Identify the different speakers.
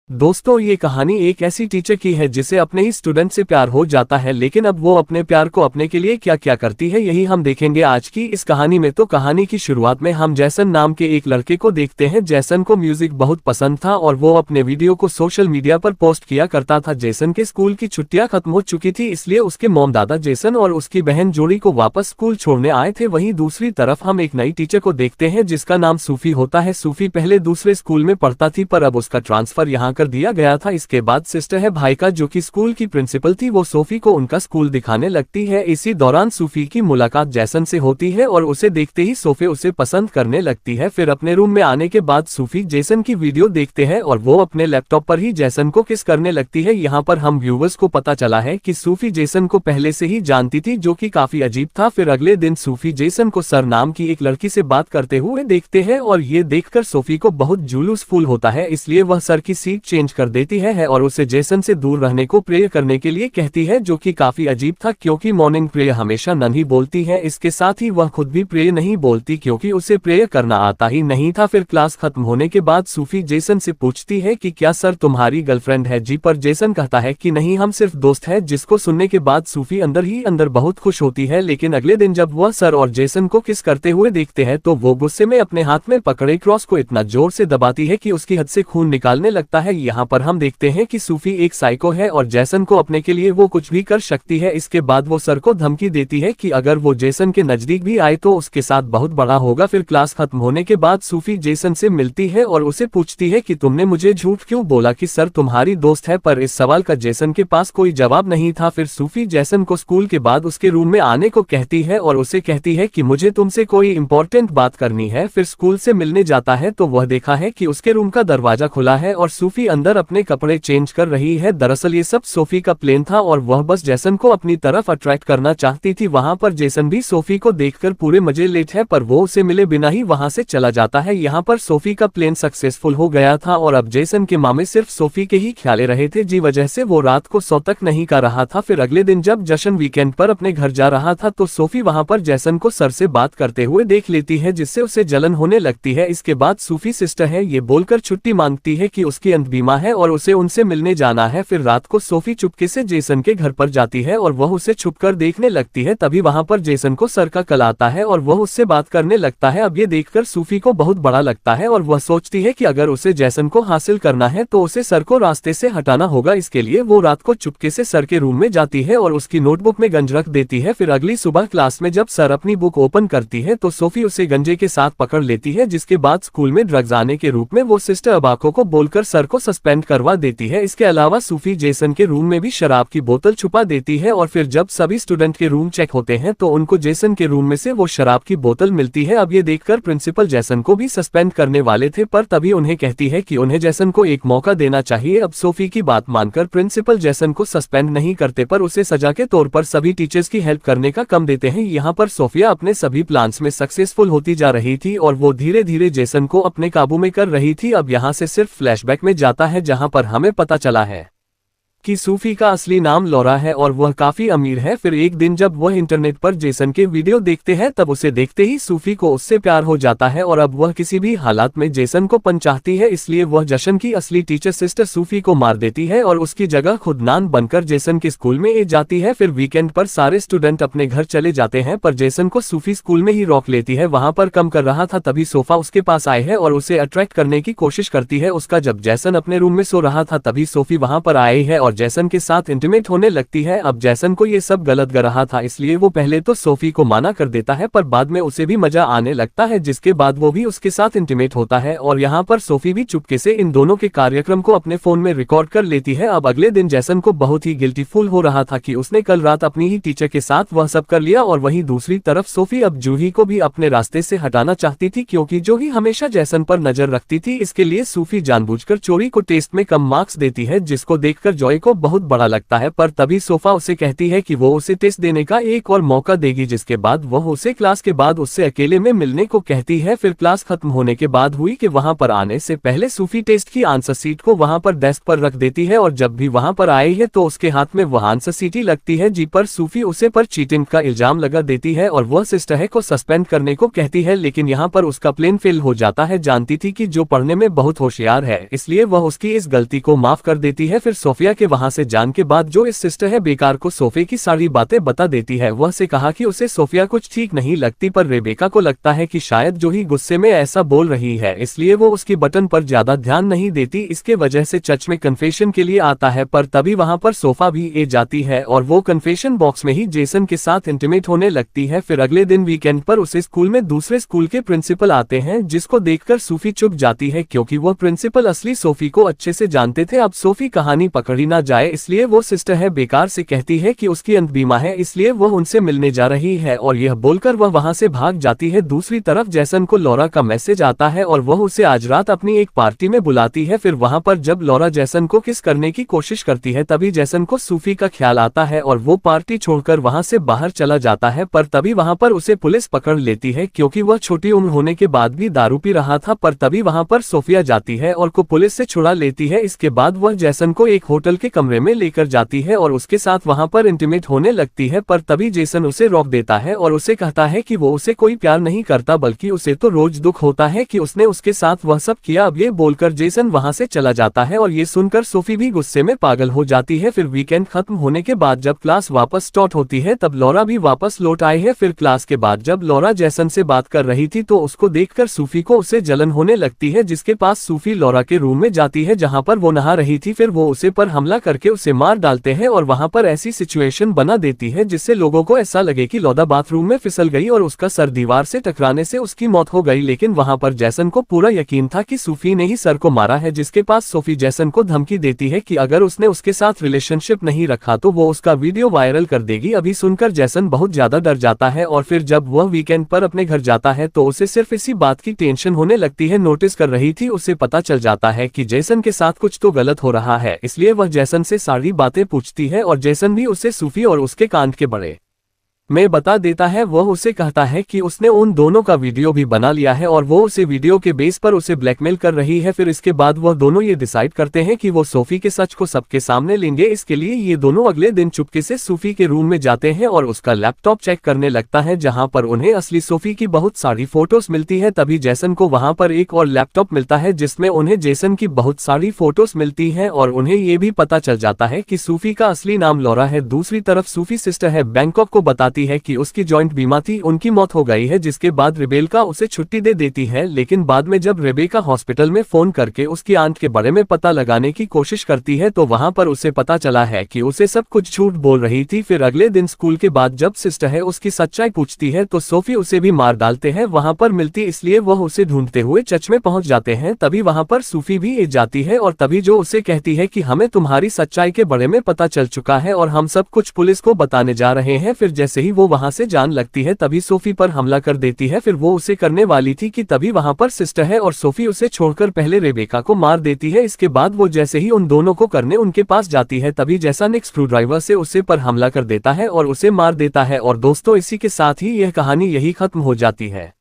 Speaker 1: दोस्तों, ये कहानी एक ऐसी टीचर की है जिसे अपने ही स्टूडेंट से प्यार हो जाता है, लेकिन अब वो अपने प्यार को अपने के लिए क्या क्या करती है यही हम देखेंगे आज की इस कहानी में। तो कहानी की शुरुआत में हम जैसन नाम के एक लड़के को देखते हैं। जैसन को म्यूजिक बहुत पसंद था और वो अपने वीडियो को सोशल मीडिया पर पोस्ट किया करता था। जैसन के स्कूल की छुट्टियां खत्म हो चुकी थी, इसलिए उसके मॉम दादा जैसन और उसकी बहन जोड़ी को वापस स्कूल छोड़ने आए थे। वहीं दूसरी तरफ हम एक नई टीचर को देखते हैं जिसका नाम सूफी होता है। सूफी पहले दूसरे स्कूल में पढ़ता थी, पर अब उसका ट्रांसफर यहाँ कर दिया गया था। इसके बाद सिस्टर है भाई का, जो कि स्कूल की प्रिंसिपल थी, वो सोफी को उनका स्कूल दिखाने लगती है। इसी दौरान सूफी की मुलाकात जैसन से होती है और उसे देखते ही सोफी उसे पसंद करने लगती है। फिर अपने रूम में आने के बाद सूफी जैसन की वीडियो देखते हैं और वो अपने लैपटॉप पर ही जैसन को किस करने लगती है। यहाँ पर हम व्यूवर्स को पता चला है कि सूफी जैसन को पहले से ही जानती थी, जो कि काफी अजीब था। फिर अगले दिन सूफी जैसन को सर नाम की एक लड़की से बात करते हुए देखते हैं और ये देखकर सोफी को बहुत जुलूस फूल होता है, इसलिए वह सर की सीट चेंज कर देती है और उसे जैसन से दूर रहने को प्रेयर करने के लिए कहती है, जो कि काफी अजीब था क्योंकि मॉर्निंग प्रेयर हमेशा नन ही बोलती है। इसके साथ ही वह खुद भी प्रेयर नहीं बोलती क्योंकि उसे प्रेयर करना आता ही नहीं था। फिर क्लास खत्म होने के बाद सूफी जैसन से पूछती है कि क्या सर तुम्हारी गर्लफ्रेंड है जी, पर जैसन कहता है कि नहीं, हम सिर्फ दोस्त हैं। जिसको सुनने के बाद सूफी अंदर ही अंदर बहुत खुश होती है। लेकिन अगले दिन जब वह सर और जैसन को किस करते हुए देखते हैं तो वो गुस्से में अपने हाथ में पकड़े क्रॉस को इतना जोर से दबाती है कि उसकी हद से खून निकालने लगता है। यहाँ पर हम देखते हैं कि सूफी एक साइको है और जैसन को अपने के लिए वो कुछ भी कर सकती है। इसके बाद वो सर को धमकी देती है कि अगर वो जैसन के नजदीक भी आए तो उसके साथ बहुत बड़ा होगा। फिर क्लास खत्म होने के बाद सूफी जैसन से मिलती है और उसे पूछती है कि तुमने मुझे झूठ क्यों बोला कि सर तुम्हारी दोस्त है, पर इस सवाल का जैसन के पास कोई जवाब नहीं था। फिर सूफी जैसन को स्कूल के बाद उसके रूम में आने को कहती है और उसे कहती है कि मुझे तुमसे कोई इंपॉर्टेंट बात करनी है। फिर स्कूल से मिलने जाता है तो वह देखा है कि उसके रूम का दरवाजा खुला है और सूफी अंदर अपने कपड़े चेंज कर रही है। दरअसल ये सब सोफी का प्लान था और वह बस जैसन को अपनी तरफ अट्रैक्ट करना चाहती थी। वहां पर जैसन भी सोफी को देखकर पूरे मजे लेते है, पर वो उसे मिले बिना ही वहां से चला जाता है। यहाँ पर सोफी का प्लान सक्सेसफुल हो गया था और अब जैसन के मामे सिर्फ सोफी के ही ख्याले रहे थे, जी वजह से वो रात को सो तक नहीं कर रहा था। फिर अगले दिन जब जशन वीकेंड पर अपने घर जा रहा था तो सोफी वहां पर जैसन को सर से बात करते हुए देख लेती है, जिससे उसे जलन होने लगती है। इसके बाद सूफी सिस्टर है ये बोलकर छुट्टी मांगती है कि उसकी अंत बीमा है और उसे उनसे मिलने जाना है। फिर रात को सोफी चुपके से जैसन के घर पर जाती है और वह उसे छुपकर देखने लगती है। तभी वहां पर जैसन को सर का कल आता है और वह उससे बात करने लगता है। अब ये देखकर सूफी को बहुत बड़ा लगता है और वह सोचती है कि अगर उसे जैसन को हासिल करना है तो उसे सर को रास्ते से हटाना होगा। इसके लिए वो रात को चुपके से सर के रूम में जाती है और उसकी नोटबुक में गंज रख देती है। फिर अगली सुबह क्लास में जब सर अपनी बुक ओपन करती है तो सोफी उसे गंजे के साथ पकड़ लेती है, जिसके बाद स्कूल में ड्रग्स आने के रूप में वो सिस्टर अबाको को बोलकर सर को सस्पेंड करवा देती है। इसके अलावा सूफी जैसन के रूम में भी शराब की बोतल छुपा देती है और फिर जब सभी स्टूडेंट के रूम चेक होते हैं तो उनको जैसन के रूम में से वो शराब की बोतल मिलती है। अब ये देखकर प्रिंसिपल जैसन को भी सस्पेंड करने वाले थे, पर तभी उन्हें कहती है कि उन्हें जैसन को एक मौका देना चाहिए। अब सोफी की बात मानकर प्रिंसिपल जैसन को सस्पेंड नहीं करते, पर उसे सजा के तौर पर सभी टीचर्स की हेल्प करने का काम देते हैं। यहाँ पर सोफिया अपने सभी प्लान्स में सक्सेसफुल होती जा रही थी और वो धीरे धीरे जैसन को अपने काबू में कर रही थी। अब यहाँ से सिर्फ फ्लैशबैक में जाता है जहाँ पर हमें पता चला है कि सूफी का असली नाम लौरा है और वह काफी अमीर है। फिर एक दिन जब वह इंटरनेट पर जैसन के वीडियो देखते हैं तब उसे देखते ही सूफी को उससे प्यार हो जाता है और अब वह किसी भी हालात में जैसन को पन चाहती है, इसलिए वह जशन की असली टीचर सिस्टर सूफी को मार देती है और उसकी जगह खुद नान बनकर जैसन के स्कूल में जाती है। फिर वीकेंड पर सारे स्टूडेंट अपने घर चले जाते हैं, पर जैसन को सूफी स्कूल में ही रोक लेती है। वहां पर कम कर रहा था तभी सोफा उसके पास आए है और उसे अट्रैक्ट करने की कोशिश करती है उसका। जब जैसन अपने रूम में सो रहा था तभी सोफी वहां पर आई है और जैसन के साथ इंटीमेट होने लगती है। अब जैसन को ये सब गलत लग रहा था, इसलिए वो पहले तो सोफी को माना कर देता है, पर बाद में उसे भी मजा आने लगता है, जिसके बाद वो भी उसके साथ इंटीमेट होता है और यहाँ पर सोफी भी चुपके से इन दोनों के कार्यक्रम को अपने फोन में रिकॉर्ड कर लेती है। अब अगले दिन जैसन को बहुत ही गिल्टी फील हो रहा था कि उसने कल रात अपनी ही टीचर के साथ वह सब कर लिया और वहीं दूसरी तरफ सोफी अब जूही को भी अपने रास्ते से हटाना चाहती थी क्योंकि जूही हमेशा जैसन पर नजर रखती थी। इसके लिए सूफी जानबूझकर चोरी को टेस्ट में कम मार्क्स देती है, जिसको देखकर जॉय को बहुत बड़ा लगता है, पर तभी सोफा उसे कहती है कि वो उसे टेस्ट देने का एक और मौका देगी, जिसके बाद वह उसे क्लास के बाद उससे अकेले में मिलने को कहती है। फिर क्लास खत्म होने के बाद हुई कि वहां पर आने से पहले सूफी टेस्ट की आंसर शीट को वहां पर डेस्क पर रख देती है और जब भी वहां पर आई है तो उसके हाथ में वह आंसर शीट ही लगती है, जी पर सूफी उसे पर चीटिंग का इल्जाम लगा देती है और वह सिस्टर है को सस्पेंड करने को कहती है, लेकिन यहाँ पर उसका प्लेन फेल हो जाता है। जानती थी कि जो पढ़ने में बहुत होशियार है, इसलिए वह उसकी इस गलती को माफ कर देती है। फिर सोफिया के वहां से जान के बाद जो इस सिस्टर है बेकार को सोफे की सारी बातें बता देती है। वह से कहा कि उसे सोफिया कुछ ठीक नहीं लगती, पर रेबेका को लगता है कि शायद जो ही गुस्से में ऐसा बोल रही है, इसलिए वो उसकी बटन पर ज्यादा ध्यान नहीं देती। इसके वजह से चर्च में कन्फेशन के लिए आता है, पर तभी वहां पर सोफा भी ए जाती है और वो कन्फेशन बॉक्स में ही जेसन के साथ इंटीमेट होने लगती है। फिर अगले दिन वीकेंड पर उसे स्कूल में दूसरे स्कूल के प्रिंसिपल आते हैं, जिसको देखकर सूफी चुप जाती है क्योंकि वह प्रिंसिपल असली सोफी को अच्छे से जानते थे। अब सोफी कहानी पकड़ी ना जाए इसलिए वो सिस्टर है बेकार से कहती है कि उसकी अंत बीमा है, इसलिए वह उनसे मिलने जा रही है और यह बोलकर वह वहां से भाग जाती है। दूसरी तरफ जैसन को लॉरा का मैसेज आता है और वह उसे आज रात अपनी एक पार्टी में बुलाती है। फिर वहां पर जब लॉरा जैसन को किस करने की कोशिश करती है तभी जैसन को सूफी का ख्याल आता है और वो पार्टी छोड़कर वहां से बाहर चला जाता है, पर तभी वहां पर उसे पुलिस पकड़ लेती है क्योंकि वह छोटी उम्र होने के बाद भी दारू पी रहा था। पर तभी वहां पर सोफिया जाती है और को पुलिस से छुड़ा लेती है। इसके बाद वह जेसन को एक होटल के कमरे में लेकर जाती है और उसके साथ वहां पर इंटीमेट होने लगती है, पर तभी जेसन उसे रोक देता है और उसे कहता है कि वो उसे कोई प्यार नहीं करता, बल्कि उसे तो रोज दुख होता है कि उसने उसके साथ वह सब किया। अब ये बोलकर जेसन वहां से चला जाता है और ये सुनकर सोफी भी गुस्से में पागल हो जाती है। फिर वीकेंड खत्म होने के बाद जब क्लास वापस स्टार्ट होती है तब लॉरा भी वापस लौट आई है। फिर क्लास के बाद जब लॉरा जेसन से बात कर रही थी तो उसको देखकर सूफी को उसे जलन होने लगती है, जिसके पास सूफी लॉरा के रूम में जाती है जहां पर वो नहा रही थी। फिर वो उसे पर हमला करके उसे मार डालते हैं और वहां पर ऐसी सिचुएशन बना देती है जिससे लोगों को ऐसा लगे कि लौदा बाथरूम में फिसल गई और उसका सर दीवार से टकराने से उसकी मौत हो गई। लेकिन वहां पर जेसन को पूरा यकीन था कि सूफी ने ही सर को मारा है, जिसके पास सोफी जेसन को धमकी देती है कि अगर उसने उसके साथ रिलेशनशिप नहीं रखा तो वो उसका वीडियो वायरल कर देगी। अभी सुनकर जेसन बहुत ज्यादा डर जाता है और फिर जब वह वीकेंड पर अपने घर जाता है तो उसे सिर्फ इसी बात की टेंशन होने लगती है। नोटिस कर रही थी, उसे पता चल जाता है कि जेसन के साथ कुछ तो गलत हो रहा है, इसलिए वह जेसन से सारी बातें पूछती है और जेसन भी उसे सूफी और उसके कांड के बड़े में बता देता है। वह उसे कहता है कि उसने उन दोनों का वीडियो भी बना लिया है और वो उसे वीडियो के बेस पर उसे ब्लैकमेल कर रही है। फिर इसके बाद वह दोनों ये डिसाइड करते हैं कि वो सोफी के सच को सबके सामने लेंगे। इसके लिए ये दोनों अगले दिन चुपके से सूफी के रूम में जाते हैं और उसका लैपटॉप चेक करने लगता है, जहां पर उन्हें असली सोफी की बहुत सारी फोटोज मिलती है। तभी जेसन को वहां पर एक और लैपटॉप मिलता है जिसमें उन्हें जेसन की बहुत सारी फोटोज मिलती है और उन्हें ये भी पता चल जाता है कि सूफी का असली नाम लॉरा है। दूसरी तरफ सूफी सिस्टर है बैंकॉक को बताती है कि उसकी जॉइंट बीमा थी, उनकी मौत हो गई है, जिसके बाद रेबेका उसे छुट्टी दे देती है। लेकिन बाद में जब रेबेका हॉस्पिटल में फोन करके उसकी आंट के बारे में पता लगाने की कोशिश करती है तो वहां पर उसे पता चला है कि उसे सब कुछ झूठ बोल रही थी। फिर अगले दिन स्कूल के बाद जब सिस्टर है उसकी सच्चाई पूछती है तो सोफी उसे भी मार डालते हैं वहां पर मिलती, इसलिए वह उसे ढूंढते हुए चर्च में पहुंच जाते हैं। तभी वहां पर सूफी भी आ जाती है और तभी जो उसे कहती है कि हमें तुम्हारी सच्चाई के बारे में पता चल चुका है और हम सब कुछ पुलिस को बताने जा रहे हैं। फिर जैसे ही वो वहां से जान लगती है तभी सोफी पर हमला कर देती है। फिर वो उसे करने वाली थी कि तभी वहां पर सिस्टर है और सोफी उसे छोड़कर पहले रेबेका को मार देती है। इसके बाद वो जैसे ही उन दोनों को करने उनके पास जाती है तभी जैसा एक स्क्रू ड्राइवर से उसे पर हमला कर देता है और उसे मार देता है। और दोस्तों, इसी के साथ ही यह कहानी यही खत्म हो जाती है।